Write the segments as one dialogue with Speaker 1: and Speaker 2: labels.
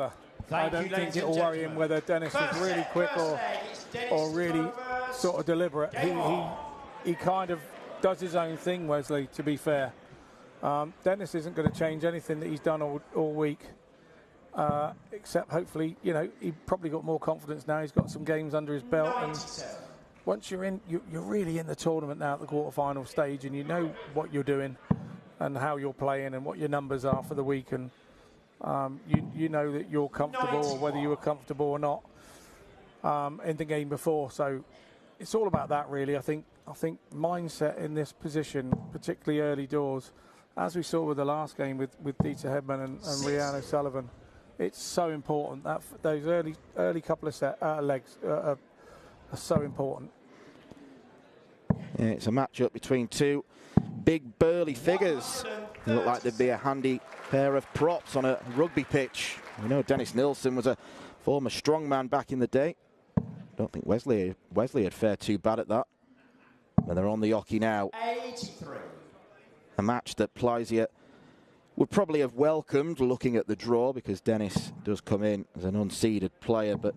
Speaker 1: I don't think it will worry him whether Dennis is really quick or really sort of deliberate. He kind of does his own thing, Wesley, to be fair. Dennis isn't going to change anything that he's done all week, except hopefully, you know, he probably got more confidence now. He's got some games under his belt. And once you're in, you're really in the tournament now at the quarterfinal stage, and you know what you're doing and how you're playing and what your numbers are for the week. And you know that you're comfortable, or whether you were comfortable or not in the game before. So it's all about that, really. I think mindset in this position, particularly early doors, as we saw with the last game with Dieter Hedman and Rhian O'Sullivan, it's so important. That those early couple of legs are so important.
Speaker 2: Yeah, it's a matchup between two big burly figures. They look like they'd be a handy pair of props on a rugby pitch. We know Dennis Nilsson was a former strongman back in the day. Don't think Wesley had fared too bad at that. But they're on the hockey now.
Speaker 3: 83.
Speaker 2: A match that Plaisier would probably have welcomed, looking at the draw, because Dennis does come in as an unseeded player, but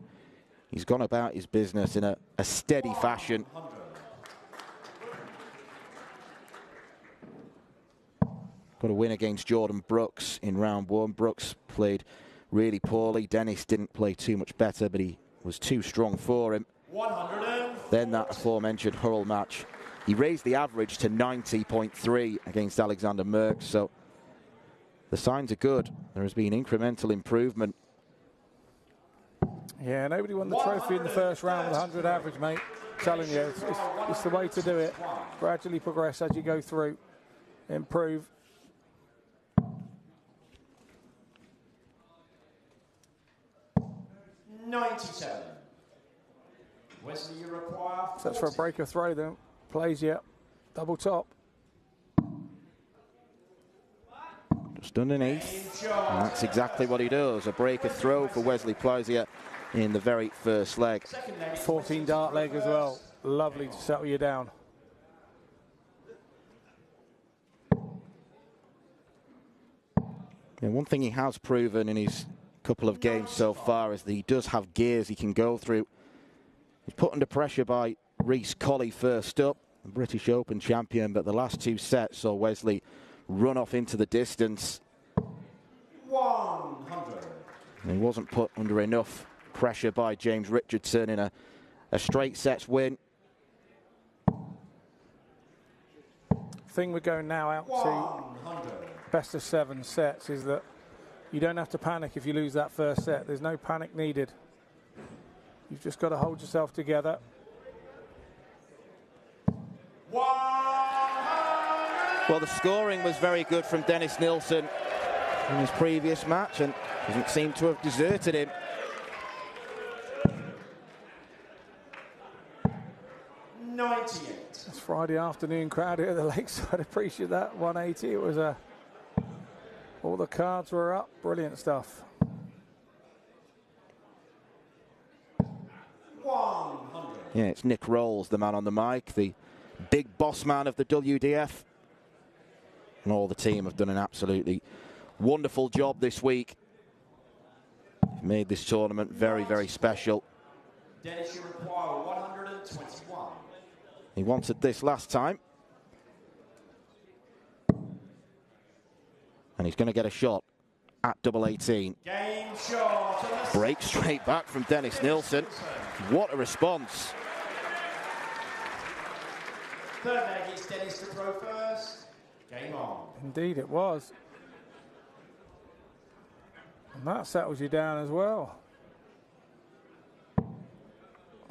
Speaker 2: he's gone about his business in a steady fashion. Got a win against Jordan Brooks in round one. Brooks played really poorly. Dennis didn't play too much better, but he was too strong for him. Then that aforementioned hurl match, he raised the average to 90.3 against Alexander Merckx, so the signs are good. There has been incremental improvement.
Speaker 1: Yeah, nobody won the trophy in the first round with 100 average, mate. I'm telling you, it's the way to do it. Gradually progress as you go through, improve.
Speaker 3: Wesley, you require 40.
Speaker 1: So that's for a breaker throw then. Plaisier, double top.
Speaker 2: Just underneath. And that's exactly what he does. A breaker throw for Wesley Plaisier in the very first leg.
Speaker 1: 14 dart leg as well. Lovely to settle you down.
Speaker 2: Yeah, one thing he has proven in his couple of games so far is that he does have gears he can go through. He's put under pressure by Rhys Colley first up, the British Open champion, but the last two sets saw Wesley run off into the distance.
Speaker 3: 100.
Speaker 2: And he wasn't put under enough pressure by James Richardson in a straight sets win.
Speaker 1: Thing we're going now out to best of 7 sets is that you don't have to panic if you lose that first set. There's no panic needed. You've just got to hold yourself together.
Speaker 2: Well, the scoring was very good from Dennis Nilsson in his previous match and doesn't seem to have deserted him.
Speaker 1: It's Friday afternoon crowd here at the Lakeside. Appreciate that. 180. It was all the cards were up. Brilliant stuff.
Speaker 3: 100.
Speaker 2: Yeah, it's Nick Rolls, the man on the mic, the big boss man of the WDF. And all the team have done an absolutely wonderful job this week. They've made this tournament very, very special.
Speaker 3: Dennis, you require 121.
Speaker 2: He wanted this last time. And he's going to get a shot at double 18.
Speaker 3: Game shot.
Speaker 2: Break straight back from Dennis Nilsson. What a response.
Speaker 3: Third leg, it's Dennis to throw first. Game on.
Speaker 1: Indeed it was. And that settles you down as well.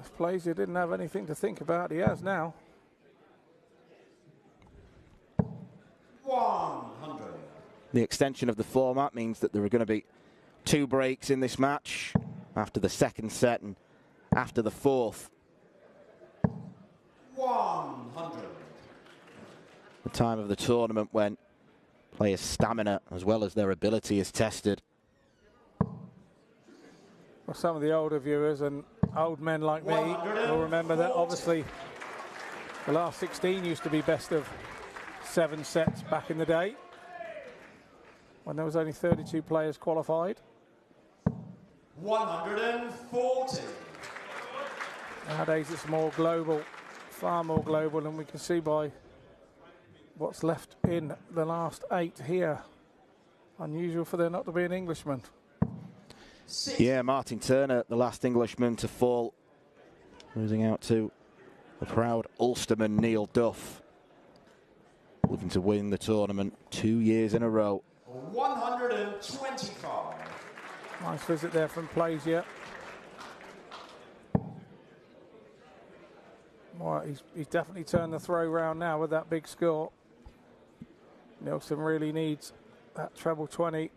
Speaker 1: If Plaisier didn't have anything to think about, he has now.
Speaker 3: 100.
Speaker 2: The extension of the format means that there are going to be 2 breaks in this match after the second set and after the fourth.
Speaker 3: 100.
Speaker 2: The time of the tournament when players' stamina as well as their ability is tested.
Speaker 1: Well, some of the older viewers and old men like me will remember that obviously the last 16 used to be best of 7 sets back in the day when there was only 32 players qualified.
Speaker 3: 140.
Speaker 1: Nowadays it's more global, far more global, and we can see by what's left in the last 8 here. Unusual for there not to be an Englishman.
Speaker 2: Yeah, Martin Turner, the last Englishman to fall, losing out to the proud Ulsterman Neil Duff, looking to win the tournament 2 years in a row.
Speaker 3: 125.
Speaker 1: Nice visit there from Plaisier. Well, he's definitely turned the throw round now with that big score. Nilsson really needs that treble 20.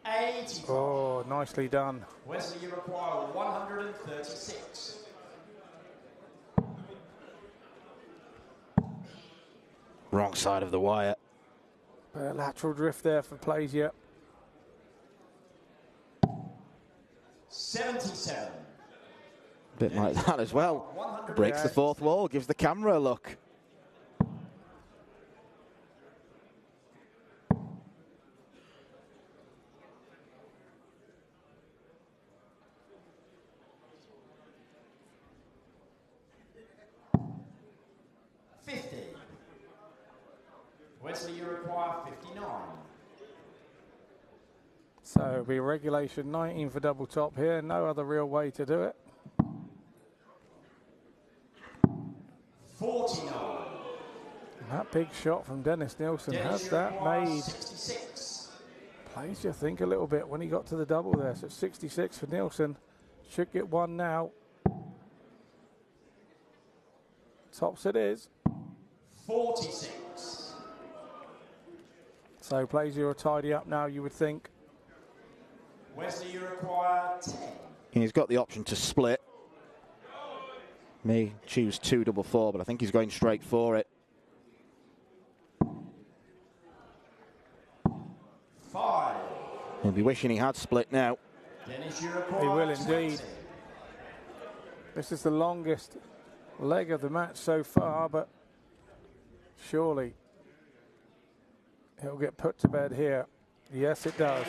Speaker 3: 80.
Speaker 1: Oh, nicely done.
Speaker 3: Wesley, you require 136.
Speaker 2: Wrong side of the wire.
Speaker 1: Lateral drift there for Plaisier.
Speaker 3: 77.
Speaker 2: Bit like that as well. Breaks the fourth wall, gives the camera a look.
Speaker 3: Wesley, you require 59.
Speaker 1: So it'll be regulation 19 for double top here. No other real way to do it.
Speaker 3: 49.
Speaker 1: And that big shot from Dennis Nilsson has that made
Speaker 3: 66.
Speaker 1: Plaisier think a little bit when he got to the double there. So 66 for Nilsson. Should get one now. Tops it is.
Speaker 3: 46.
Speaker 1: So Plaisier will tidy up now, you would think.
Speaker 3: Wesley, you require 10.
Speaker 2: And he's got the option to split. May choose 2 double 4, but I think he's going straight for it.
Speaker 3: 5.
Speaker 2: He'll be wishing he had split now.
Speaker 3: Dennis, you require
Speaker 1: He will indeed.
Speaker 3: 20.
Speaker 1: This is the longest leg of the match so far, but surely he'll get put to bed here. Yes, it does.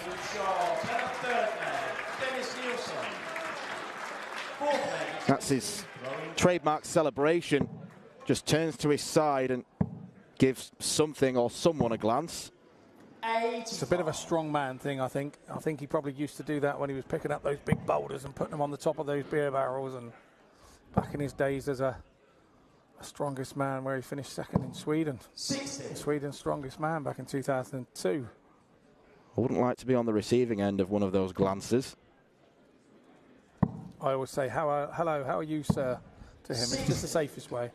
Speaker 3: Dennis Nilsson. Fourth leg.
Speaker 2: That's his trademark celebration. Just turns to his side and gives something or someone a glance.
Speaker 3: 85.
Speaker 1: It's a bit of a strongman thing, I think. I think he probably used to do that when he was picking up those big boulders and putting them on the top of those beer barrels, and back in his days as a strongest man, where he finished second in Sweden.
Speaker 3: 60.
Speaker 1: Sweden's strongest man back in 2002.
Speaker 2: I wouldn't like to be on the receiving end of one of those glances.
Speaker 1: I always say, hello, how are you, sir, to him. It's just the safest way.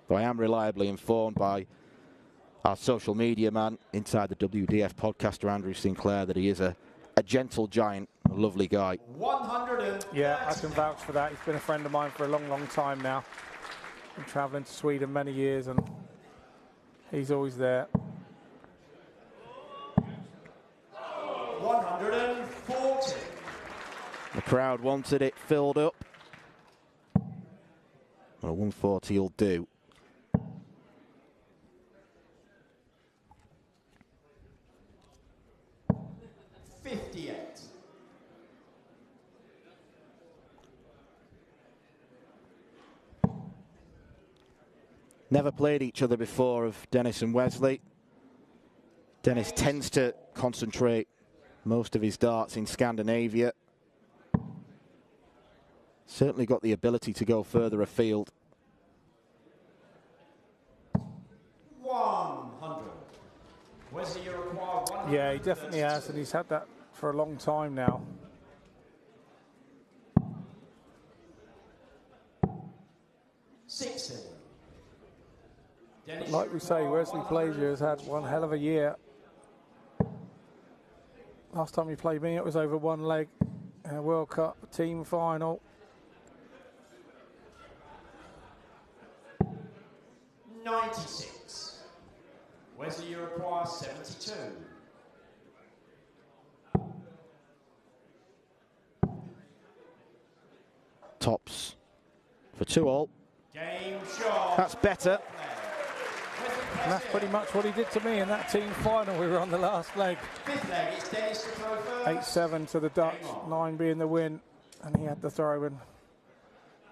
Speaker 2: But I am reliably informed by our social media man inside the WDF podcaster, Andrew Sinclair, that he is a gentle giant, a lovely guy.
Speaker 3: 100.
Speaker 1: Yeah, I can vouch for that. He's been a friend of mine for a long, long time now. Been travelling to Sweden many years, and he's always there.
Speaker 3: 140.
Speaker 2: The crowd wanted it filled up. Well, 140 will do. Never played each other before of Dennis and Wesley. Dennis tends to concentrate most of his darts in Scandinavia. Certainly got the ability to go further afield.
Speaker 3: 100. Wesley, you require 100.
Speaker 1: Yeah, he definitely has, and he's had that for a long time now. But like we say, Wesley Plaisier has had one hell of a year. Last time he played me, it was over one leg in a World Cup team final.
Speaker 3: $96. Wesley, you require 72.
Speaker 2: Tops for 2-all.
Speaker 3: Game shot.
Speaker 2: That's better.
Speaker 3: Wesley
Speaker 1: And that's pretty much what he did to me in that team final. We were on the last leg.
Speaker 3: Fifth leg, it's Dennis to throw first.
Speaker 1: 8-7 to the Dutch, 9 being the win. And he had the throw and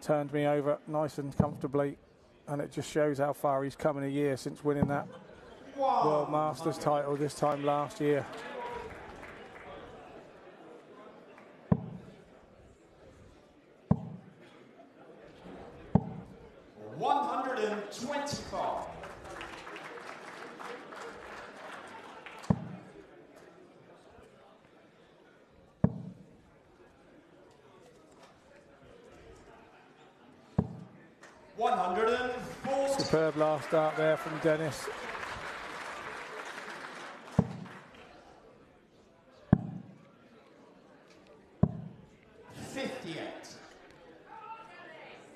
Speaker 1: turned me over nice and comfortably. And it just shows how far he's come in a year since winning that World Masters title this time last year. Superb last start there from Dennis.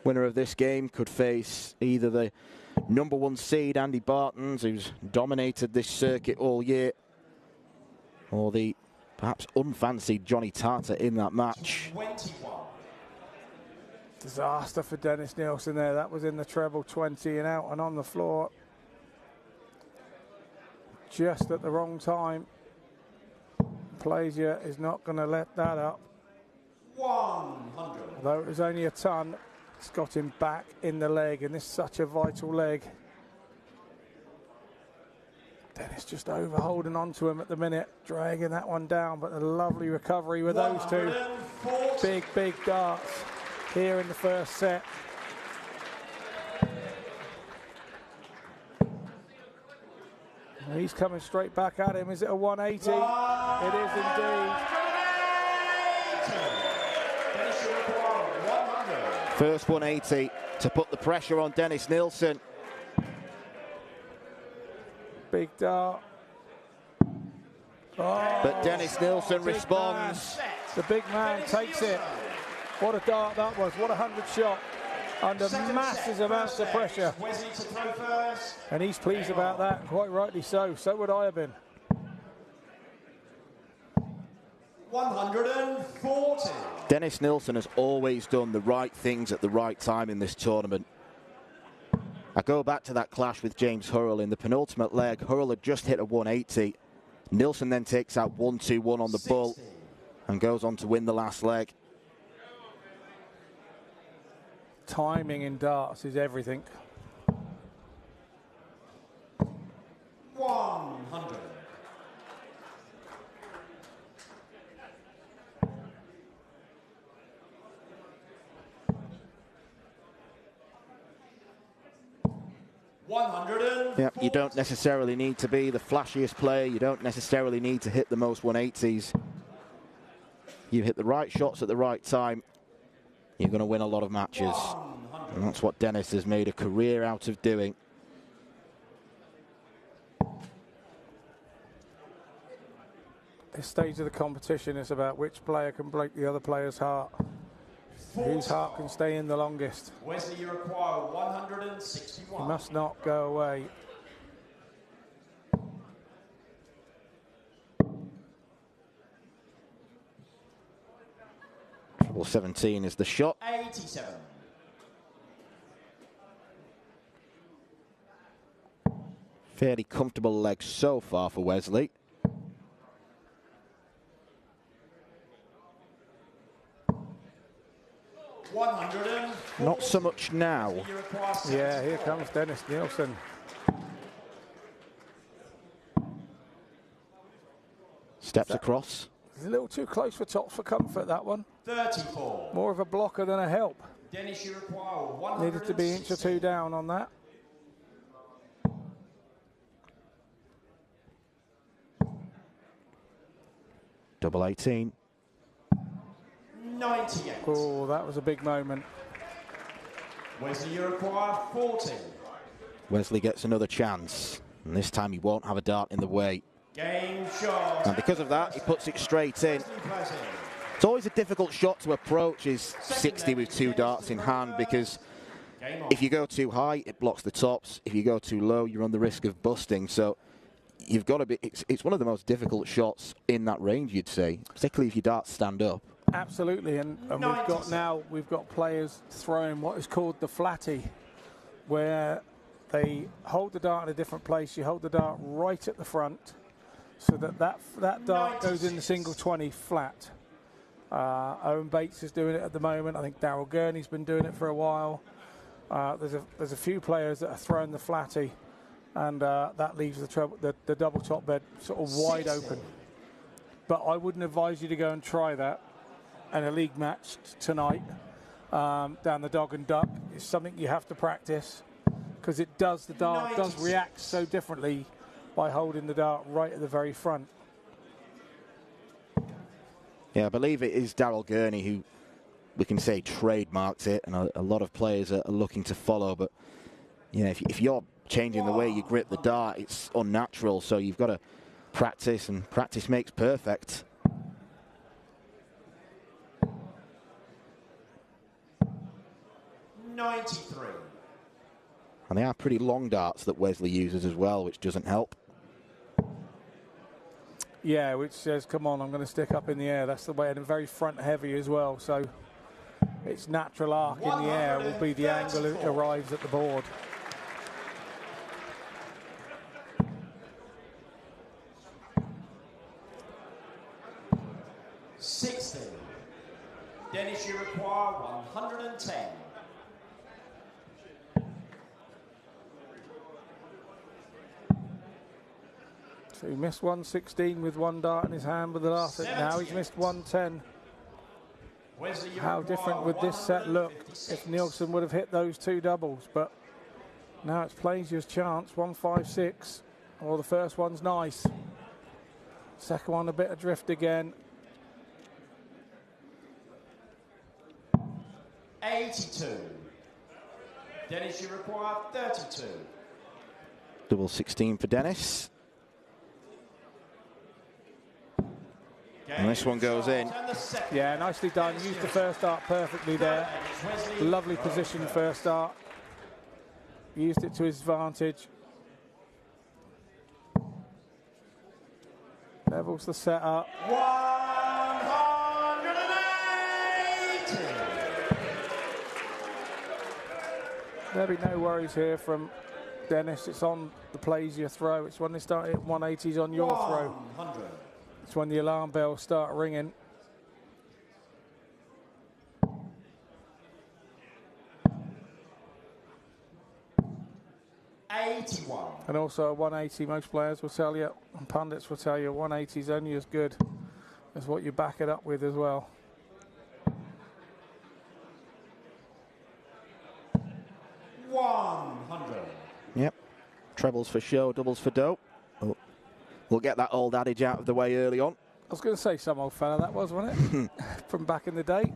Speaker 2: Winner of this game could face either the #1 seed Andy Bartons, who's dominated this circuit all year, or the perhaps unfancied Johnny Tarter in that match.
Speaker 3: 21.
Speaker 1: Disaster for Dennis Nilsson there. That was in the treble 20 and out and on the floor. Just at the wrong time. Plaisier is not going to let that up.
Speaker 3: 100.
Speaker 1: Though it was only a ton, it's got him back in the leg, and this is such a vital leg. Dennis just over holding on to him at the minute, dragging that one down, but a lovely recovery with those two. Big darts here in the first set. And he's coming straight back at him. Is it a 180? It is indeed.
Speaker 2: First 180 to put the pressure on Dennis Nilsson.
Speaker 1: Big dart. Oh,
Speaker 2: but Dennis Nilsson responds.
Speaker 1: Man. The big man takes it. What a dart that was. What a 100 shot under massive amounts of pressure. And he's pleased about that, and quite rightly so. So would I have been.
Speaker 3: 140.
Speaker 2: Dennis Nilsson has always done the right things at the right time in this tournament. I go back to that clash with James Hurrell in the penultimate leg. Hurrell had just hit a 180. Nilsson then takes out 1-2-1 on the bull and goes on to win the last leg.
Speaker 1: Timing in darts is everything.
Speaker 3: 100.
Speaker 2: Yeah, you don't necessarily need to be the flashiest player. You don't necessarily need to hit the most 180s. You hit the right shots at the right time, you're going to win a lot of matches. And that's what Dennis has made a career out of doing.
Speaker 1: This stage of the competition is about which player can break the other player's heart. Whose heart can stay in the longest.
Speaker 3: Wesley, you require 161.
Speaker 1: He must not go away.
Speaker 2: Treble 17 is the shot.
Speaker 3: 87.
Speaker 2: Fairly comfortable leg so far for Wesley. Not so much now.
Speaker 1: Yeah, here comes Dennis Nilsson.
Speaker 2: Steps across.
Speaker 1: He's a little too close for tops for comfort, that one.
Speaker 3: 34.
Speaker 1: More of a blocker than a help.
Speaker 3: Dennis, you require 160.
Speaker 1: Needed to be an inch or two down on that.
Speaker 2: Double 18.
Speaker 3: 98.
Speaker 1: Oh, that was a big moment.
Speaker 3: Wesley, you require 40.
Speaker 2: Wesley gets another chance, and this time he won't have a dart in the way.
Speaker 3: Game shot.
Speaker 2: And because of that, he puts it straight in. It's always a difficult shot to approach, is 60 with two darts in hand, because if you go too high, it blocks the tops. If you go too low, you run the risk of busting. So you've got to be, it's one of the most difficult shots in that range, you'd say, particularly if your darts stand up.
Speaker 1: Absolutely, and we've got players throwing what is called the flatty, where they hold the dart in a different place. You hold the dart right at the front, so that dart goes in the single 20 flat. Owen Bates is doing it at the moment. I think Daryl Gurney's been doing it for a while. There's a few players that are throwing the flatty, and that leaves the double top bed sort of wide open. But I wouldn't advise you to go and try that in a league match tonight down the dog and duck. It's something you have to practice, because the dart does react so differently by holding the dart right at the very front.
Speaker 2: Yeah, I believe it is Daryl Gurney who, we can say, trademarked it, and a lot of players are looking to follow. But you know, if you're changing the way you grip the dart, it's unnatural. So you've got to practice, and practice makes perfect.
Speaker 3: .93.
Speaker 2: And they are pretty long darts that Wesley uses as well, which doesn't help.
Speaker 1: Yeah, which says, come on, I'm going to stick up in the air. That's the way, and very front heavy as well. So its natural arc in the air will be the angle it arrives at the board.
Speaker 3: .60. Dennis, you require 110.
Speaker 1: So he missed 116 with one dart in his hand with the last. Now he's missed 110. How different would this set look if Nilsson would have hit those two doubles? But now it's Plaisier's chance. 156. Oh, the first one's nice. Second one a bit adrift again.
Speaker 3: 82. Dennis, you require 32.
Speaker 2: Double 16 for Dennis. And this one goes in.
Speaker 1: Yeah, nicely done. Used the first dart perfectly there. Lovely position first dart. Used it to his advantage. Levels the set up.
Speaker 3: 180.
Speaker 1: There'll be no worries here from Dennis. It's on the Plaisier throw. It's when they start hitting 180s on your throw.
Speaker 3: 100.
Speaker 1: It's when the alarm bells start ringing.
Speaker 3: .81.
Speaker 1: And also a 180, most players will tell you, and pundits will tell you, 180 is only as good as what you back it up with as well.
Speaker 3: .100.
Speaker 2: Yep. Trebles for show, doubles for dough. Oh. We'll get that old adage out of the way early on.
Speaker 1: I was going to say some old fella that was, wasn't it? From back in the day.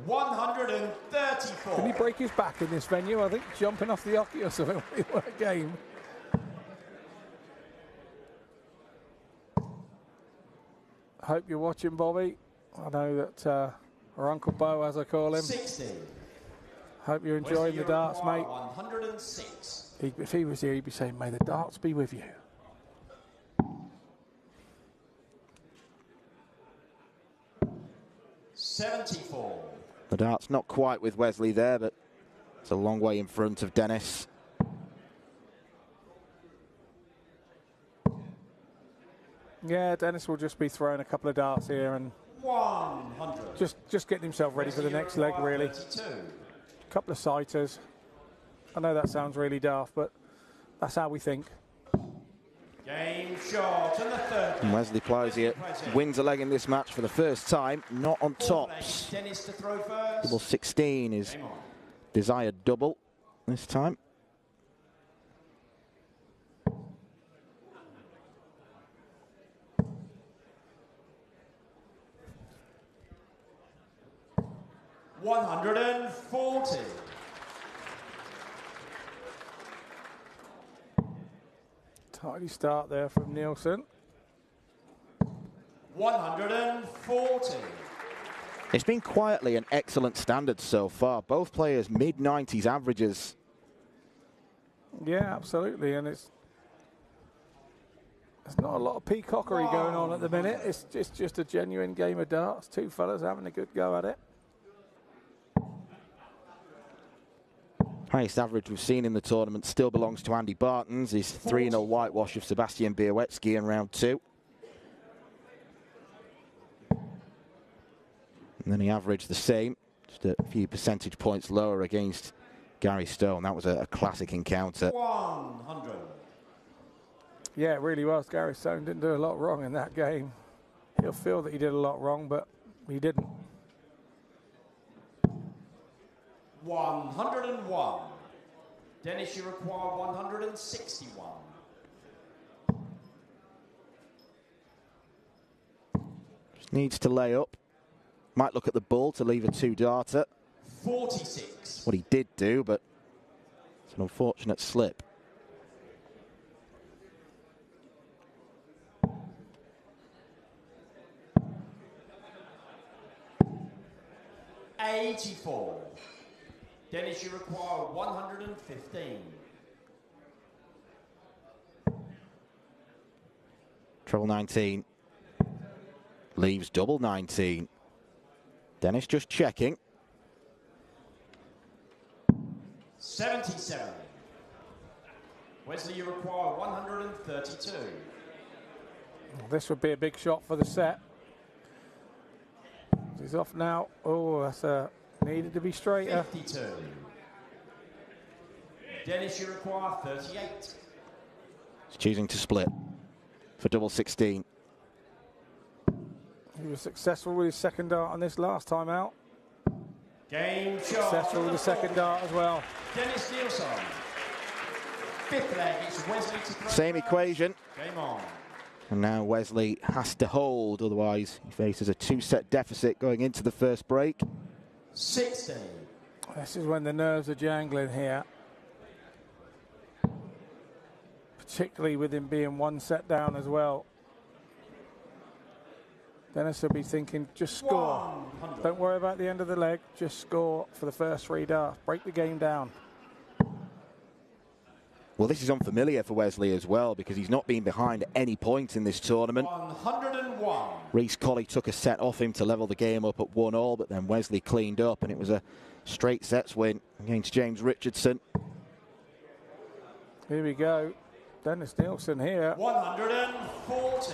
Speaker 3: 134.
Speaker 1: Can he break his back in this venue? I think jumping off the hockey or something. What a game. I hope you're watching, Bobby. I know that, or Uncle Bo, as I call him.
Speaker 3: 60.
Speaker 1: Hope you're enjoying the darts, mate.
Speaker 3: 106.
Speaker 1: If he was here, he'd be saying, may the darts be with you.
Speaker 3: .74.
Speaker 2: The dart's not quite with Wesley there, but it's a long way in front of Dennis.
Speaker 1: Yeah, Dennis will just be throwing a couple of darts here and
Speaker 3: 100.
Speaker 1: just getting himself ready for the next leg, really.
Speaker 3: 32.
Speaker 1: Couple of sighters. I know that sounds really daft, but that's how we think.
Speaker 3: Game shot and the third.
Speaker 2: And Wesley Plaisier wins a leg in this match for the first time, not on tops.
Speaker 3: Dennis to throw first.
Speaker 2: Double 16 is desired double this time.
Speaker 3: .140.
Speaker 1: Tidy start there from Nilsson.
Speaker 3: 140.
Speaker 2: It's been quietly an excellent standard so far. Both players mid-90s averages.
Speaker 1: Yeah, absolutely, and there's not a lot of peacockery going on at the minute. It's just a genuine game of darts. Two fellas having a good go at it.
Speaker 2: Highest average we've seen in the tournament still belongs to Andy Barton's, his 3-0 whitewash of Sebastian Białecki in round 2. And then he averaged the same, just a few percentage points lower against Gary Stone. That was a classic encounter.
Speaker 3: 100.
Speaker 1: Yeah, it really was. Gary Stone didn't do a lot wrong in that game. He'll feel that he did a lot wrong, but he didn't.
Speaker 3: 101. Dennis, you require 161.
Speaker 2: Just needs to lay up. Might look at the bull to leave a 2-darter.
Speaker 3: 46.
Speaker 2: What he did do, but it's an unfortunate slip.
Speaker 3: $84. Dennis, you require 115.
Speaker 2: Treble 19. Leaves double 19. Dennis just checking.
Speaker 3: 77. Wesley, you require 132.
Speaker 1: This would be a big shot for the set. He's off now. Oh, that's needed to be straighter.
Speaker 3: 52. Dennis, you require 38.
Speaker 2: He's choosing to split for double 16.
Speaker 1: He was successful with his second dart on this last time out.
Speaker 3: Game shot.
Speaker 1: Successful with the second dart as well.
Speaker 3: Dennis Nilsson. Fifth leg, it's Wesley to throw.
Speaker 2: Same equation.
Speaker 3: Game on.
Speaker 2: And now Wesley has to hold, otherwise he faces a 2-set deficit going into the first break.
Speaker 3: 60.
Speaker 1: This is when the nerves are jangling here. Particularly with him being 1 set down as well. Dennis will be thinking, just score.
Speaker 3: 100.
Speaker 1: Don't worry about the end of the leg, just score for the first 3 darts. Break the game down.
Speaker 2: Well, this is unfamiliar for Wesley as well, because he's not been behind at any point in this tournament.
Speaker 3: 101.
Speaker 2: Reece Colley took a set off him to level the game up at 1-all, but then Wesley cleaned up, and it was a straight sets win against James Richardson.
Speaker 1: Here we go. Dennis Nilsson here.
Speaker 3: 140.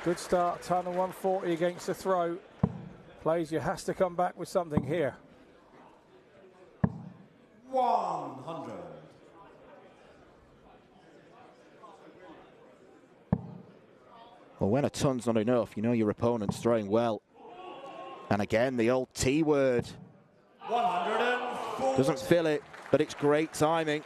Speaker 1: Good start, ton of 140 against the throw. Plaisier has to come back with something here.
Speaker 3: 100.
Speaker 2: Well, when a ton's not enough, you know your opponent's throwing well. And again, the old T word.
Speaker 3: 140.
Speaker 2: Doesn't fill it, but it's great timing.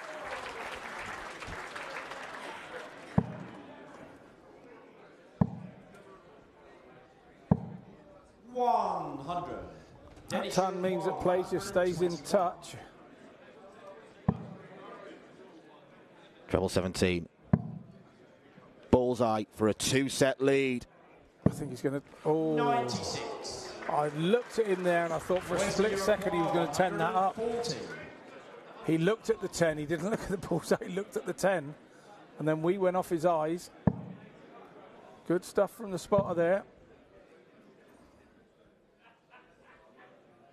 Speaker 1: That ton means that Plaisier stays in touch.
Speaker 2: Treble 17. Bullseye for a 2-set lead.
Speaker 1: I think he's going to... Oh,
Speaker 3: 96.
Speaker 1: I looked at him there and I thought for a split second he was going to 10 that up. He looked at the 10, he didn't look at the bullseye, he looked at the 10. And then we went off his eyes. Good stuff from the spotter there.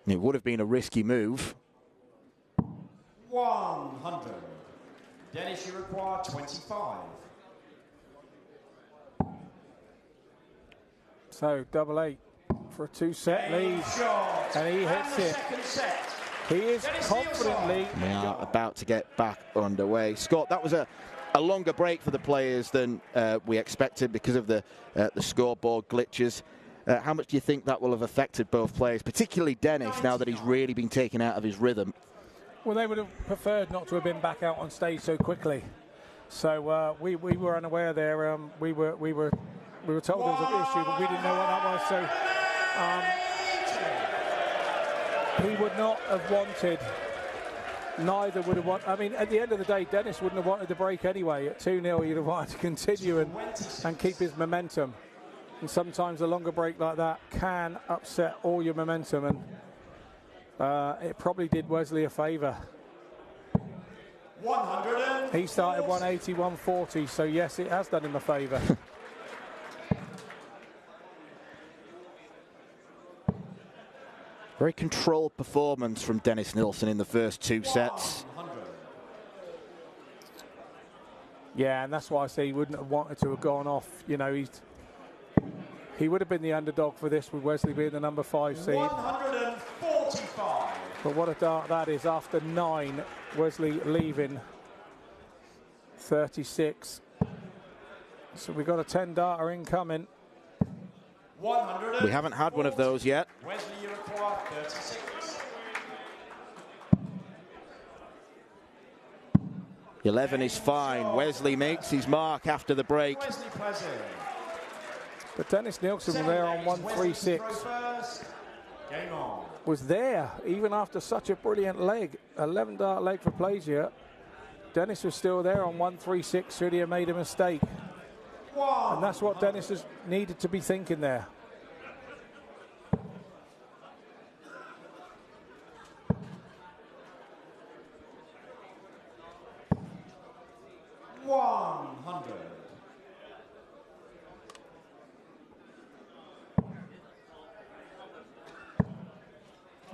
Speaker 2: It would have been a risky move.
Speaker 3: 100. Dennis, you require 25.
Speaker 1: So, double 8 for a 2-set lead. And he hits it. He is confidently...
Speaker 2: We are about to get back underway. Scott, that was a longer break for the players than we expected because of the scoreboard glitches. How much do you think that will have affected both players, particularly Dennis, now that he's really been taken out of his rhythm?
Speaker 1: Well, they would have preferred not to have been back out on stage so quickly. So we were unaware there. We were told there was an issue, but we didn't know what that was. So he would not have wanted. Neither would have wanted. I mean, at the end of the day, Dennis wouldn't have wanted the break anyway. At 2-0, he'd have wanted to continue and keep his momentum. And sometimes a longer break like that can upset all your momentum, and it probably did Wesley a favour. He started 180, 140, so yes, it has done him a favour.
Speaker 2: Very controlled performance from Dennis Nilsson in the first 2 sets.
Speaker 1: Yeah, and that's why I say he wouldn't have wanted to have gone off. You know, he would have been the underdog for this, with Wesley being the number 5 seed.
Speaker 3: 145.
Speaker 1: But what a dart that is. After 9, Wesley leaving 36. So we've got a 10-darter incoming.
Speaker 2: We haven't had one of those yet.
Speaker 3: Wesley, you require 36.
Speaker 2: 11 is fine. Wesley makes his mark after the break.
Speaker 3: Wesley Plaisier.
Speaker 1: But Dennis Nilsson was there on 136.
Speaker 3: Game on.
Speaker 1: Was there even after such a brilliant leg. 11-dart leg for Plaisier. Dennis was still there on 136 should he have made a mistake. And that's what Dennis has needed to be thinking there.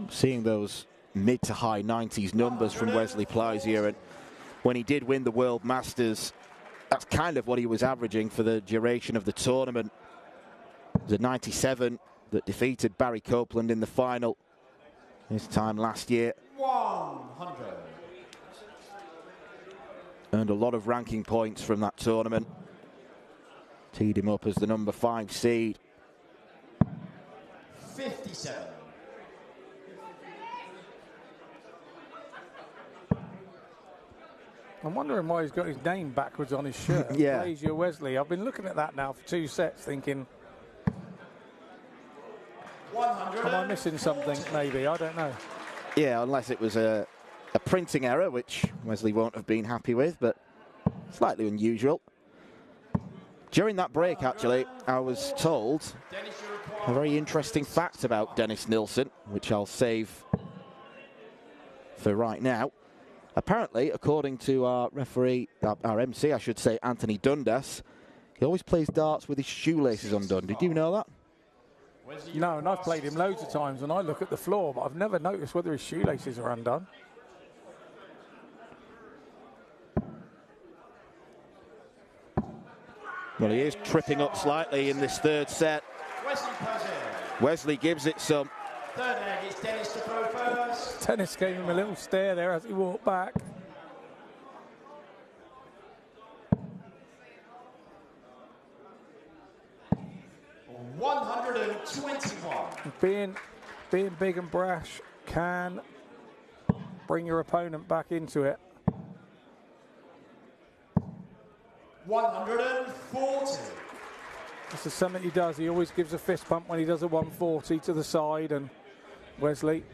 Speaker 2: Seeing those mid to high 90s numbers from Wesley Plaisier, and when he did win the World Masters, that's kind of what he was averaging for the duration of the tournament. It was a 97 that defeated Barry Copeland in the final this time last year.
Speaker 3: 100.
Speaker 2: Earned a lot of ranking points from that tournament. Teed him up as the number 5 seed.
Speaker 3: 57.
Speaker 1: I'm wondering why he's got his name backwards on his shirt.
Speaker 2: Yeah.
Speaker 1: Plaisier Wesley. I've been looking at that now for 2 sets thinking, am I missing something maybe? I don't know.
Speaker 2: Yeah, unless it was a printing error, which Wesley won't have been happy with, but slightly unusual. During that break, actually, I was told a very interesting fact about Dennis Nilsson, which I'll save for right now. Apparently, according to our referee, our MC, I should say, Anthony Dundas, he always plays darts with his shoelaces undone. Did you know that?
Speaker 1: No, and I've played him loads of times and I look at the floor, but I've never noticed whether his shoelaces are undone.
Speaker 2: Well, he is tripping up slightly in this 3rd set. Wesley gives it some.
Speaker 3: Third leg, it's Dennis to throw first.
Speaker 1: Dennis gave him a little stare there as he walked back. Being big and brash can bring your opponent back into it.
Speaker 3: 140.
Speaker 1: This is something he does. He always gives a fist pump when he does a 140 to the side, and Wesley.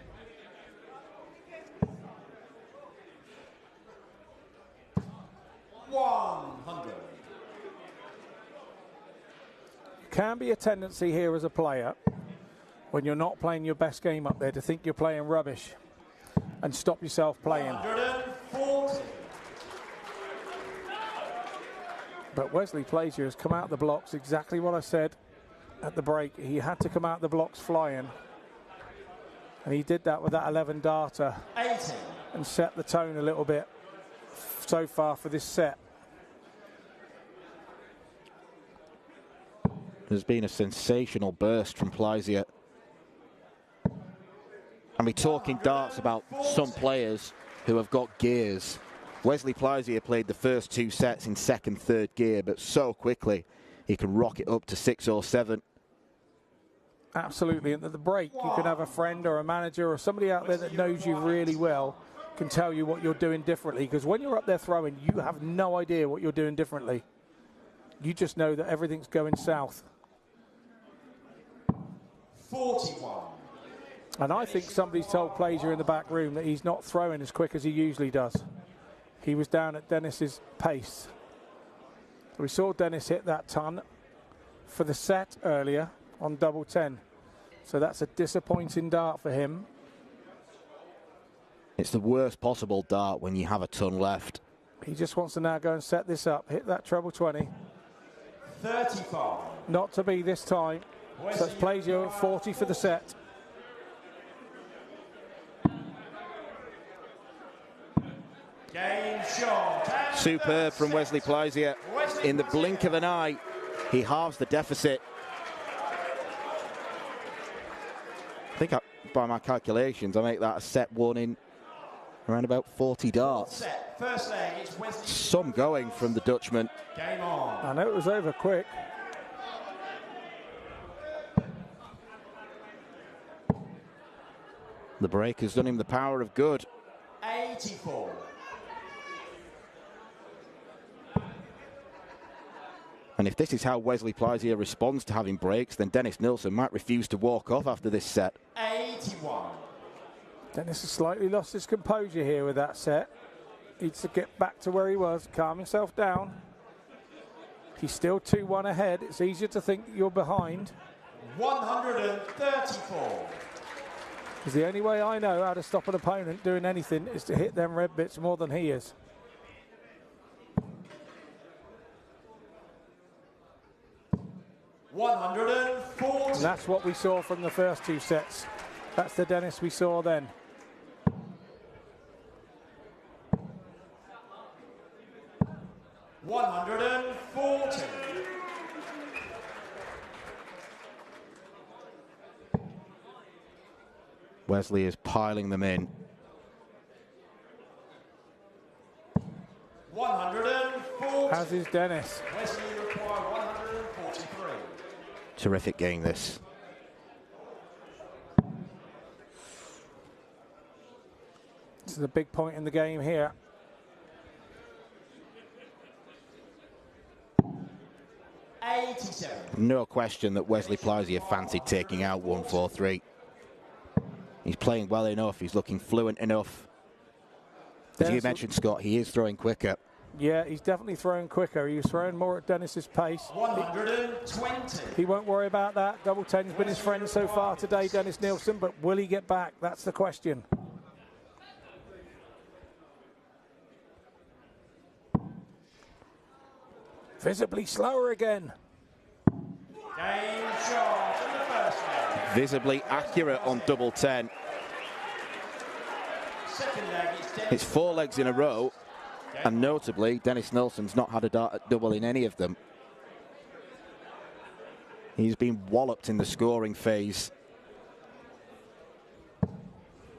Speaker 1: Can be a tendency here as a player when you're not playing your best game up there to think you're playing rubbish and stop yourself playing.
Speaker 3: 140.
Speaker 1: But Wesley Plaisier has come out the blocks exactly what I said at the break. He had to come out the blocks flying, and he did that with that 11-darter
Speaker 3: 80.
Speaker 1: and set the tone a little bit so far for this set.
Speaker 2: There's been a sensational burst from Plaisier. And we're talking darts about some players who have got gears. Wesley Plaisier played the first 2 sets in 2nd, 3rd gear, but so quickly he can rock it up to 6 or 7.
Speaker 1: Absolutely, and at the break you can have a friend or a manager or somebody out there that knows you really well can tell you what you're doing differently, because when you're up there throwing, you have no idea what you're doing differently. You just know that everything's going south.
Speaker 3: 41.
Speaker 1: And I think somebody's told Plaisier in the back room that he's not throwing as quick as he usually does. He was down at Dennis's pace. We saw Dennis hit that ton for the set earlier on double 10. So that's a disappointing dart for him.
Speaker 2: It's the worst possible dart when you have a ton left.
Speaker 1: He just wants to now go and set this up, hit that treble 20.
Speaker 3: 35.
Speaker 1: Not to be this time. So it's Plaisier 40 for the set.
Speaker 3: Game shot.
Speaker 2: Superb from Wesley Plaisier. In the blink of an eye, he halves the deficit. I think by my calculations, I make that a set one in around about 40 darts.
Speaker 3: First leg, it's Wesley.
Speaker 2: Some going from the Dutchman.
Speaker 3: Game on.
Speaker 1: I know it was over quick.
Speaker 2: The break has done him the power of good.
Speaker 3: 84.
Speaker 2: And if this is how Wesley Plaisier responds to having breaks, then Dennis Nilsson might refuse to walk off after this set.
Speaker 3: 81.
Speaker 1: Dennis has slightly lost his composure here with that set. Needs to get back to where he was, calm himself down. He's still 2-1 ahead. It's easier to think you're behind.
Speaker 3: 134.
Speaker 1: Because the only way I know how to stop an opponent doing anything is to hit them red bits more than he is.
Speaker 3: $140.
Speaker 1: And that's what we saw from the first two sets. That's the Dennis we saw then.
Speaker 3: $140.
Speaker 2: Wesley is piling them in.
Speaker 3: 140.
Speaker 1: As is Dennis.
Speaker 3: Wesley require 143.
Speaker 2: Terrific game, this.
Speaker 1: This is a big point in the game here.
Speaker 2: No question that Wesley Plaisier fancied taking out 143. He's playing well enough. He's looking fluent enough. As you mentioned, Scott, he is throwing quicker.
Speaker 1: Yeah, he's definitely throwing quicker. He was throwing more at Dennis's pace.
Speaker 3: 120.
Speaker 1: He won't worry about that. Double 10's been his friend so far today, Dennis Nilsson, but will he get back? That's the question. Visibly slower again.
Speaker 3: Game shot in the first leg.
Speaker 2: Visibly accurate on double 10.
Speaker 3: Second leg,
Speaker 2: It's 4 legs in a row, and notably, Dennis Nilsson's not had a dart at double in any of them. He's been walloped in the scoring phase.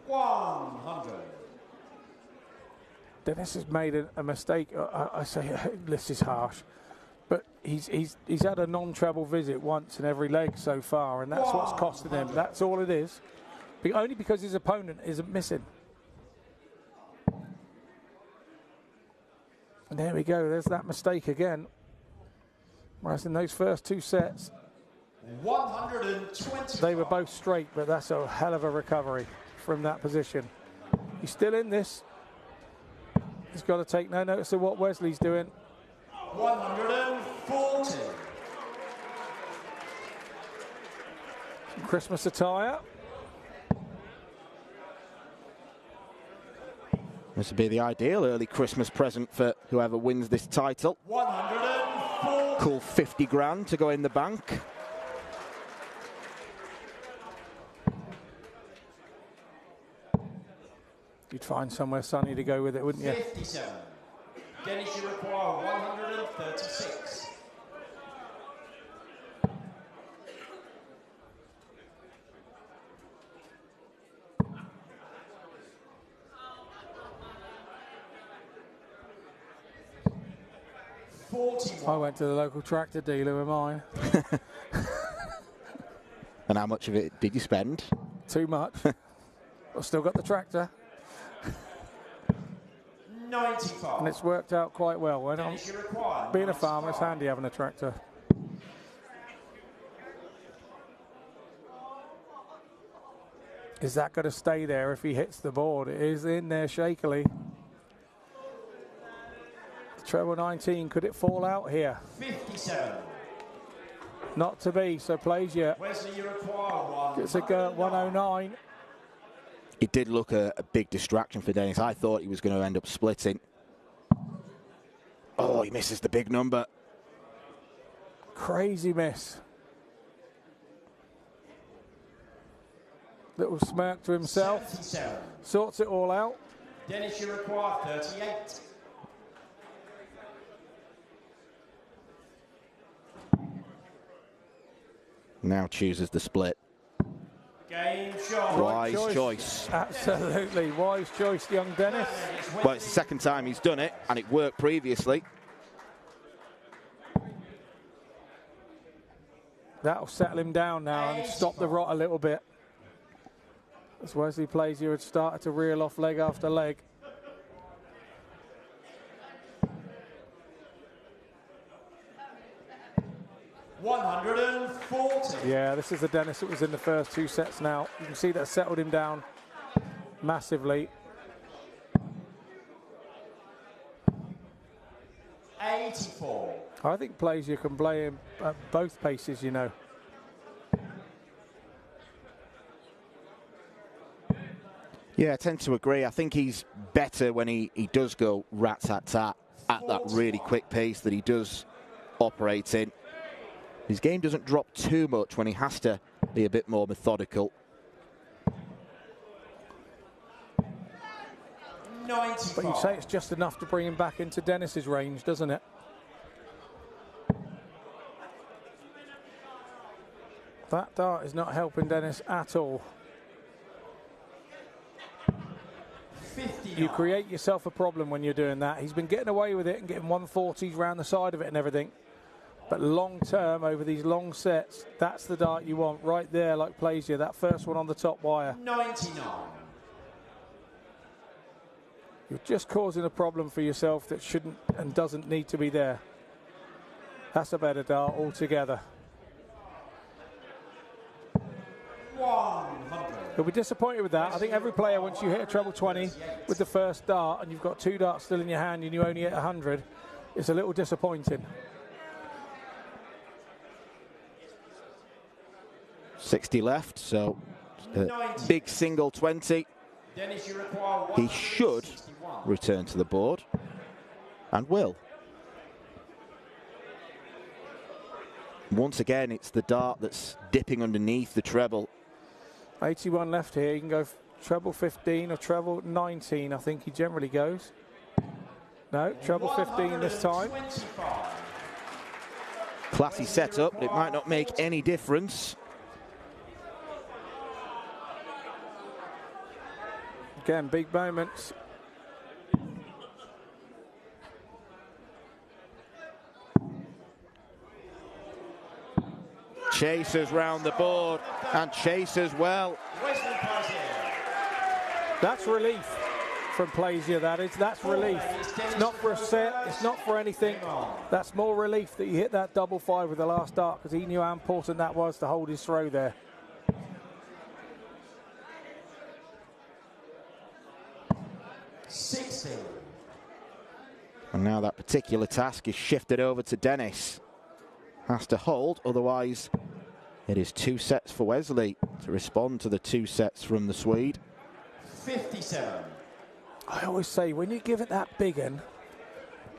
Speaker 3: 100.
Speaker 1: Dennis has made a mistake. I say this is harsh, but he's had a non-treble visit once in every leg so far, and that's what's costing him. That's all it is. Only because his opponent isn't missing. And there we go. There's that mistake again. Whereas in those first two sets,
Speaker 3: 120.
Speaker 1: they were both straight, but that's a hell of a recovery from that position. He's still in this. He's got to take no notice of what Wesley's doing.
Speaker 3: 140.
Speaker 1: Some Christmas attire.
Speaker 2: This would be the ideal early Christmas present for whoever wins this title.
Speaker 3: 140.
Speaker 2: Cool 50 grand to go in the bank.
Speaker 1: You'd find somewhere sunny to go with it, wouldn't you?
Speaker 3: 57. Dennis, you require 136.
Speaker 1: I went to the local tractor dealer with mine.
Speaker 2: And how much of it did you spend?
Speaker 1: Too much. I've still got the tractor.
Speaker 3: 95.
Speaker 1: And it's worked out quite well. When I'm being a farmer, it's handy having a tractor. Is that going to stay there if he hits the board? It is in there shakily. Treble 19, could it fall out here?
Speaker 3: 57.
Speaker 1: Not to be, so Plaisier
Speaker 3: Wesley, you require 1.
Speaker 1: gets a go at 109.
Speaker 2: It did look a big distraction for Dennis. I thought he was going to end up splitting. Oh, he misses the big number.
Speaker 1: Crazy miss. Little smirk to himself.
Speaker 3: 77.
Speaker 1: Sorts it all out.
Speaker 3: Dennis, you require 38.
Speaker 2: Now chooses the split.
Speaker 3: Game shot.
Speaker 2: Wise choice.
Speaker 1: Absolutely, wise choice, young Dennis.
Speaker 2: Well, it's the second time he's done it, and it worked previously.
Speaker 1: That'll settle him down now and stop the rot a little bit. As Wesley Plaisier had started to reel off leg after leg.
Speaker 3: $140.
Speaker 1: Yeah, this is the Dennis that was in the first 2 sets now. You can see that settled him down massively.
Speaker 3: 84.
Speaker 1: I think Plaisier can play him at both paces, you know.
Speaker 2: Yeah, I tend to agree. I think he's better when he does go rat-tat-tat at that really quick pace that he does operate in. His game doesn't drop too much when he has to be a bit more methodical.
Speaker 3: 95.
Speaker 1: But you'd say it's just enough to bring him back into Dennis's range, doesn't it? That dart is not helping Dennis at all.
Speaker 3: 59.
Speaker 1: You create yourself a problem when you're doing that. He's been getting away with it and getting 140s round the side of it and everything. But long term, over these long sets, that's the dart you want right there, like Plaisier, that first one on the top wire.
Speaker 3: 99.
Speaker 1: You're just causing a problem for yourself that shouldn't and doesn't need to be there. That's a better dart altogether.
Speaker 3: 100.
Speaker 1: You'll be disappointed with that. I think every player, once you hit a treble 20 with the first dart and you've got 2 darts still in your hand and you only hit 100, it's a little disappointing.
Speaker 2: 60 left, so big single 20.
Speaker 3: Dennis, you require
Speaker 2: He should
Speaker 3: 161.
Speaker 2: return to the board, and will. Once again, it's the dart that's dipping underneath the treble.
Speaker 1: 81 left here. You can go treble 15 or treble 19, I think he generally goes. No, treble 15 this time.
Speaker 3: 125.
Speaker 2: Classy setup, but it might not make any difference.
Speaker 1: Again, big moments.
Speaker 2: Chasers round the board, and chasers well.
Speaker 3: Wesley Plaisier.
Speaker 1: That's relief from Plaisier, that is. That's relief. It's not for a set, it's not for anything. That's more relief that you hit that double 5 with the last dart, because he knew how important that was to hold his throw there.
Speaker 2: And now that particular task is shifted over to Dennis. Has to hold, otherwise it is 2 sets for Wesley to respond to the 2 sets from the Swede.
Speaker 3: 57.
Speaker 1: I always say, when you give it that big one,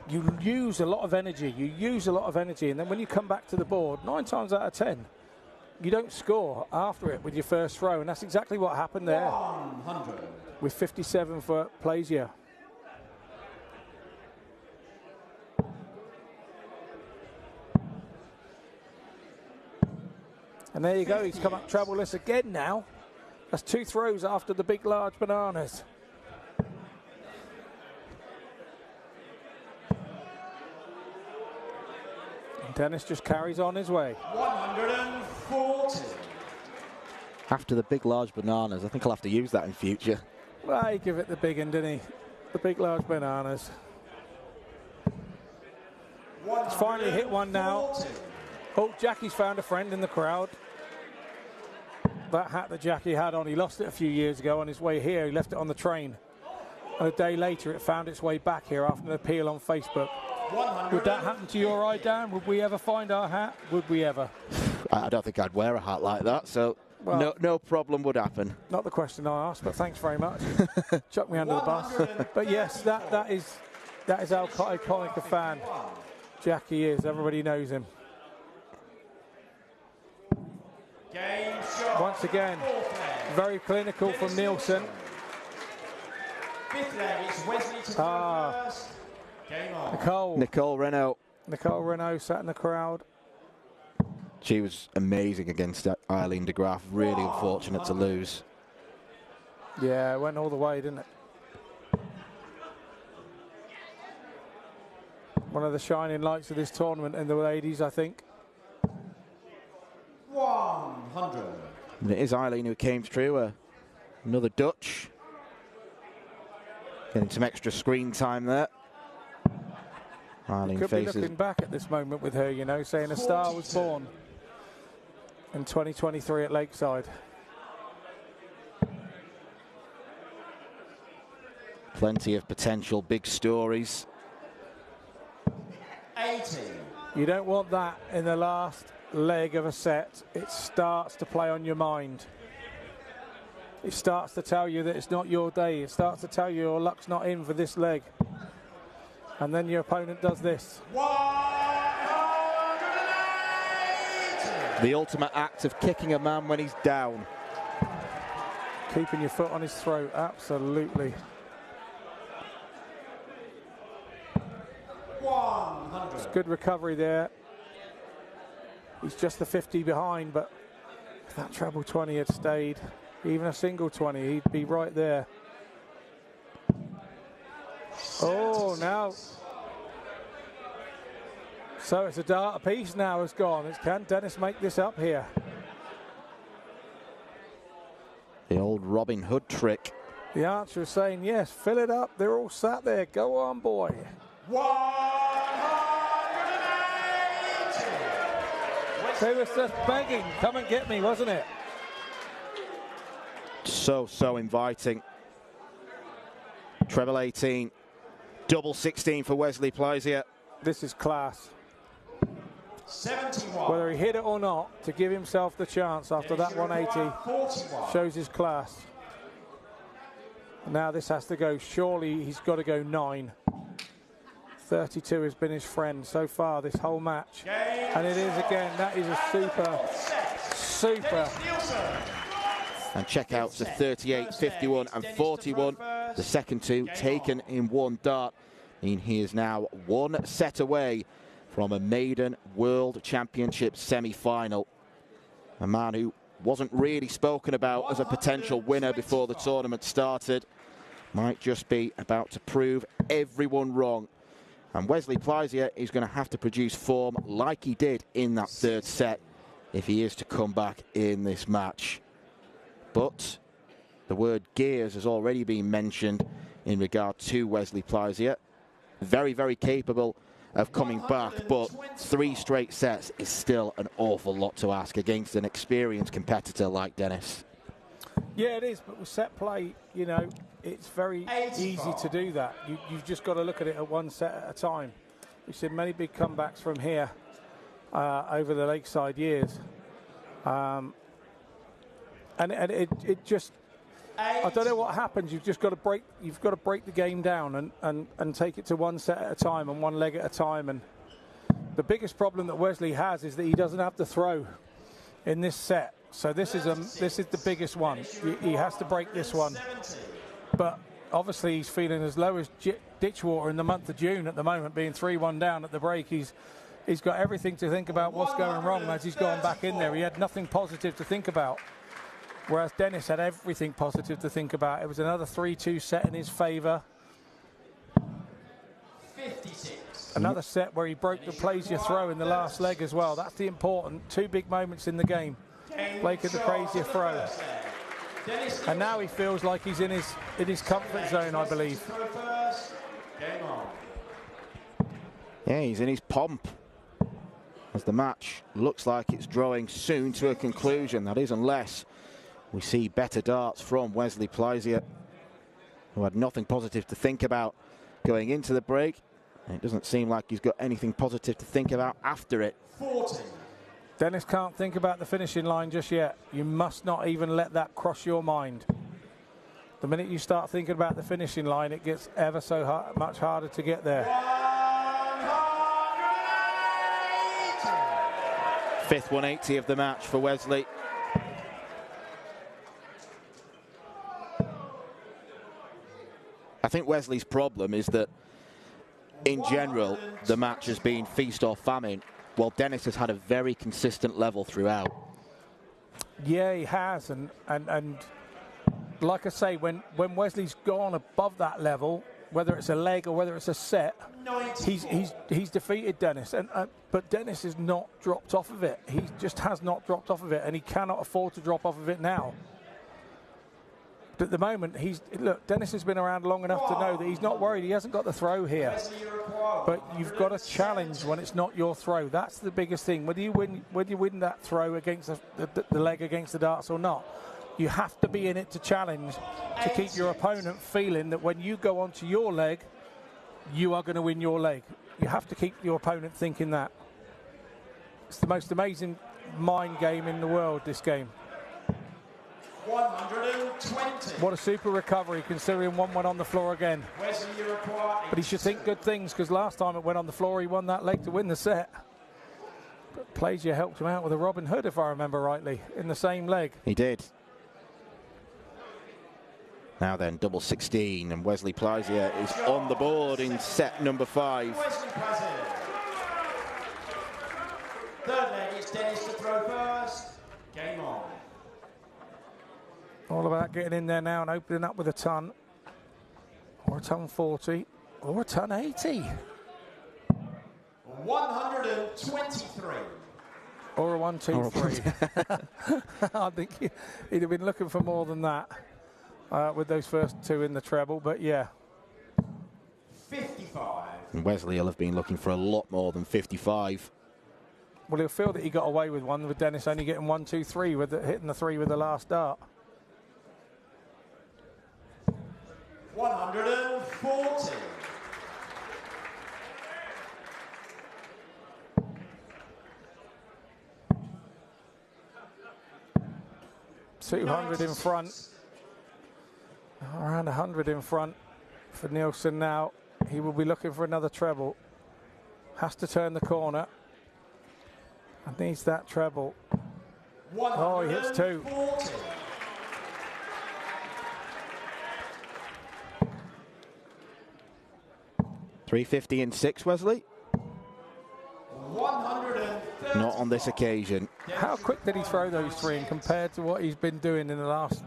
Speaker 1: you use a lot of energy. You use a lot of energy, and then when you come back to the board, 9 times out of 10, you don't score after it with your first throw, and that's exactly what happened there
Speaker 3: 100.
Speaker 1: with 57 for Plaisier. And there you go, he's come up troubleless again now. That's 2 throws after the big, large bananas. And Dennis just carries on his way.
Speaker 3: 140.
Speaker 2: After the big, large bananas, I think I'll have to use that in future.
Speaker 1: Well, he give it the big one, didn't he? The big, large bananas. He's finally hit one now. Oh, Jackie's found a friend in the crowd. That hat that Jackie had on, he lost it a few years ago on his way here. He left it on the train. And a day later, it found its way back here after an appeal on Facebook. Would that happen to your eye, Dan? Would we ever find our hat? Would we ever?
Speaker 2: I don't think I'd wear a hat like that, so well, no problem would happen.
Speaker 1: Not the question I asked, but thanks very much. Chuck me under the bus. But yes, that is how iconic a fan Jackie is. Everybody knows him. Once again, very clinical from Nilsson.
Speaker 3: Fifth leg, it's Wesley to throw first. Game on.
Speaker 2: Nicole Renault.
Speaker 1: Nicole Renault sat in the crowd.
Speaker 2: She was amazing against Eileen de Graaf. Really unfortunate to lose.
Speaker 1: Yeah, it went all the way, didn't it? One of the shining lights of this tournament in the ladies, I think.
Speaker 3: 100.
Speaker 2: And it is Eileen who came through. Another Dutch. Getting some extra screen time there. Eileen
Speaker 1: could
Speaker 2: faces.
Speaker 1: be looking back at this moment with her, you know, saying a star was born in 2023 at Lakeside.
Speaker 2: Plenty of potential big stories.
Speaker 3: 80.
Speaker 1: You don't want that in the last leg of a set. It starts to play on your mind. It starts to tell you that it's not your day. It starts to tell you your luck's not in for this leg. And then your opponent does this.
Speaker 3: 180.
Speaker 2: The ultimate act of kicking a man when he's down.
Speaker 1: Keeping your foot on his throat, absolutely.
Speaker 3: 100.
Speaker 1: It's good recovery there. He's just the 50 behind, but if that treble 20 had stayed, even a single 20, he'd be right there. Oh, now. So it's a dart apiece now has gone. Can Dennis make this up here?
Speaker 2: The old Robin Hood trick.
Speaker 1: The answer is saying yes. Fill it up. They're all sat there. Go on, boy.
Speaker 3: 180.
Speaker 1: They was just begging. Come and get me, wasn't it?
Speaker 2: So inviting. Treble 18. Double 16 for Wesley Plaisier.
Speaker 1: This is class.
Speaker 3: 71.
Speaker 1: Whether he hit it or not, to give himself the chance after that 180 shows his class. Now this has to go. Surely he's got to go 9. 32 has been his friend so far this whole match. And it is again. That is a super.
Speaker 2: And checkouts of 38, 51 and 41. The second two taken in one dart. And he is now one set away from a maiden World Championship semi-final. A man who wasn't really spoken about as a potential winner before the tournament started. Might just be about to prove everyone wrong. And Wesley Plaisier is going to have to produce form like he did in that third set if he is to come back in this match. But the word gears has already been mentioned in regard to Wesley Plaisier. Very, very capable of coming back, but 3 straight sets is still an awful lot to ask against an experienced competitor like Dennis.
Speaker 1: Yeah, it is, but with set play, you know, it's very easy to do that. You've just got to look at it at one set at a time. We've seen many big comebacks from here over the Lakeside years. And it just, I don't know what happens. You've got to break the game down and take it to one set at a time and one leg at a time. And the biggest problem that Wesley has is that he doesn't have to throw in this set. So this is the biggest one. He has to break this one. But obviously he's feeling as low as ditchwater in the month of June at the moment, being 3-1 down at the break. He's got everything to think about what's going wrong as he's gone back in there. He had nothing positive to think about. Whereas Dennis had everything positive to think about. It was another 3-2 set in his favour.
Speaker 3: 56.
Speaker 1: Another set where he broke the Plaisier throw in the last leg as well. That's the important 2 big moments in the game. Blake and the Plaisier throw. And now he feels like he's in his comfort zone, I believe.
Speaker 2: Yeah, he's in his pomp. As the match looks like it's drawing soon to a conclusion. That is, unless we see better darts from Wesley Plaisier, who had nothing positive to think about going into the break. And it doesn't seem like he's got anything positive to think about after it.
Speaker 3: 40.
Speaker 1: Dennis can't think about the finishing line just yet. You must not even let that cross your mind. The minute you start thinking about the finishing line, it gets ever so much harder to get there.
Speaker 2: 5th 180 of the match for Wesley. I think Wesley's problem is that, in general, the match has been feast or famine, while Dennis has had a very consistent level throughout.
Speaker 1: Yeah, he has, and like I say, when Wesley's gone above that level, whether it's a leg or whether it's a set, he's defeated Dennis, but Dennis has not dropped off of it. He just has not dropped off of it, and he cannot afford to drop off of it now. But at the moment, look, Dennis has been around long enough to know that he's not worried. He hasn't got the throw here. But you've got to challenge when it's not your throw. That's the biggest thing. Whether you win that throw against the leg against the darts or not, you have to be in it to challenge, to keep your opponent feeling that when you go onto your leg, you are going to win your leg. You have to keep your opponent thinking that. It's the most amazing mind game in the world, this game.
Speaker 3: 120.
Speaker 1: What a super recovery, considering one went on the floor again. But he should think good things, because last time it went on the floor, he won that leg to win the set. But Plaisier helped him out with a Robin Hood, if I remember rightly, in the same leg.
Speaker 2: He did. Now then, double 16, and Wesley Plaisier is on the board in set number 5.
Speaker 3: Wesley Plaisier. Third leg, it's Dennis to throw first. Game on.
Speaker 1: All about getting in there now and opening up with a ton, or a ton 40, or a ton 80.
Speaker 3: 123.
Speaker 1: Or a 1, 2, 3. I think he'd have been looking for more than that with those first two in the treble, but yeah.
Speaker 3: 55.
Speaker 2: And Wesley will have been looking for a lot more than 55.
Speaker 1: Well, he'll feel that he got away with one, with Dennis only getting 1, 2, 3, with hitting the 3 with the last dart.
Speaker 3: 140.
Speaker 1: $200 in front, around 100 in front for Nilsson now. He will be looking for another treble. Has to turn the corner and needs that treble. Oh, he hits 2.
Speaker 2: 350 in 6, Wesley.
Speaker 3: 130.
Speaker 2: Not on this occasion.
Speaker 1: How quick did he throw those 3 in compared to what he's been doing in the last?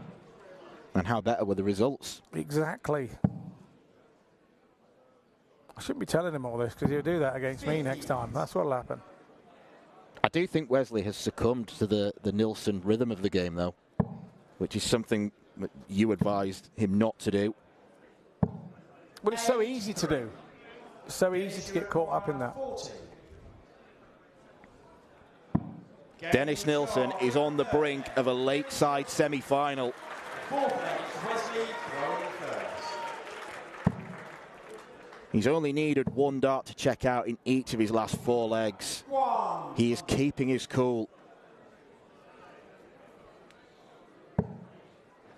Speaker 2: And how better were the results?
Speaker 1: Exactly. I shouldn't be telling him all this, because he'll do that against me next time. That's what'll happen.
Speaker 2: I do think Wesley has succumbed to the Nilsson rhythm of the game, though, which is something that you advised him not to do.
Speaker 1: Well, it's so easy to do. It's so easy to get caught up in that.
Speaker 2: Dennis Nilsson is on the brink of a Lakeside semi-final. He's only needed 1 dart to check out in each of his last 4 legs. He is keeping his cool.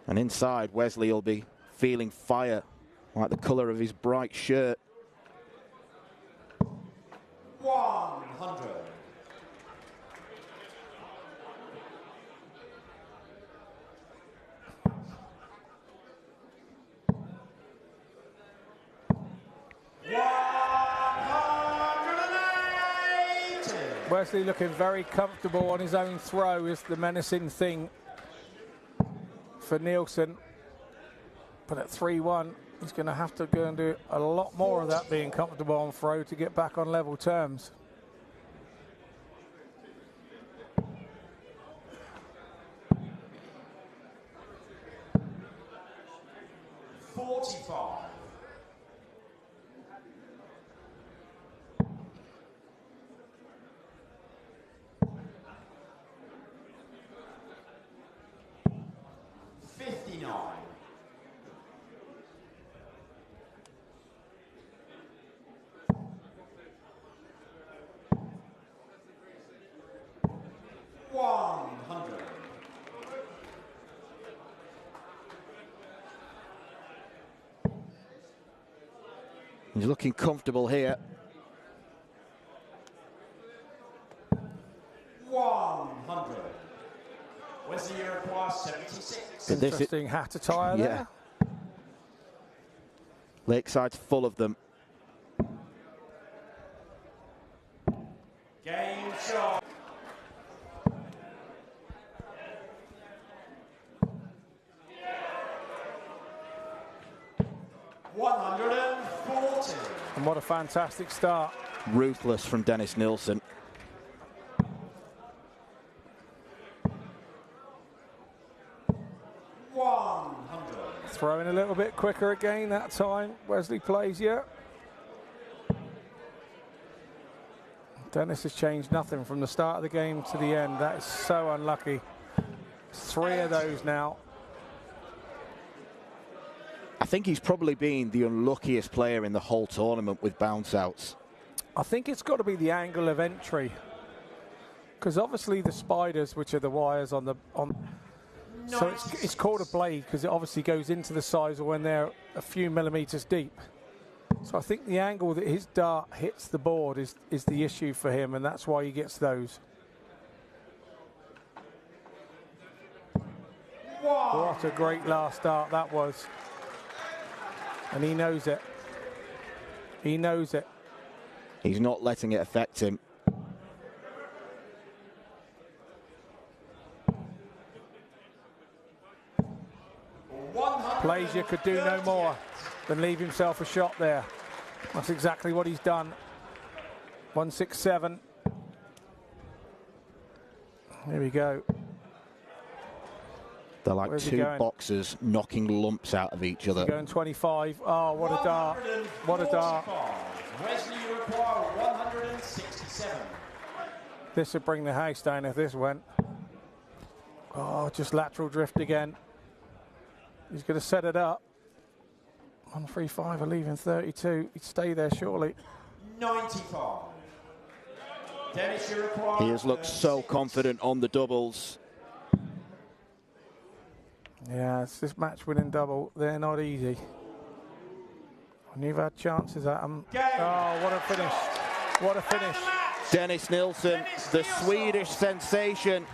Speaker 2: And inside, Wesley will be feeling fire, like the colour of his bright shirt.
Speaker 3: 100.
Speaker 1: Wesley looking very comfortable on his own throw is the menacing thing for Nilsson. But at 3-1, he's going to have to go and do a lot more of that, being comfortable on throw, to get back on level terms.
Speaker 2: He's looking comfortable here.
Speaker 3: 100. Wesley requires 76.
Speaker 1: Interesting hat attire there.
Speaker 2: Lakeside's full of them.
Speaker 3: Game shot.
Speaker 1: And what a fantastic start.
Speaker 2: Ruthless from Dennis Nilsson.
Speaker 1: Throwing a little bit quicker again that time, Wesley Plaisier. Dennis has changed nothing from the start of the game to the end. That is so unlucky. 3 of those now.
Speaker 2: I think he's probably been the unluckiest player in the whole tournament with bounce outs.
Speaker 1: I think it's got to be the angle of entry, because obviously the spiders, which are the wires on the so it's called a blade because it obviously goes into the sizer when they're a few millimeters deep. So I think the angle that his dart hits the board is the issue for him, and that's why he gets those. What a great last start that was. And he knows it. He knows it.
Speaker 2: He's not letting it affect him.
Speaker 1: Plaisier could do no more than leave himself a shot there. That's exactly what he's done. 167. Here we go.
Speaker 2: They're like two boxers knocking lumps out of each other.
Speaker 1: Going 25. Oh, what a dart. What a dart.
Speaker 3: Wesley, you require 167.
Speaker 1: This would bring the house down if this went. Oh, just lateral drift again. He's going to set it up. 135, leaving 32. He'd stay there surely.
Speaker 3: 95. Dennis, you require.
Speaker 2: He has looked so confident on the doubles.
Speaker 1: Yeah, it's this match-winning double. They're not easy. And you've had chances at them. Oh, what a finish. What a finish.
Speaker 2: Dennis Nilsson, the Swedish sensation,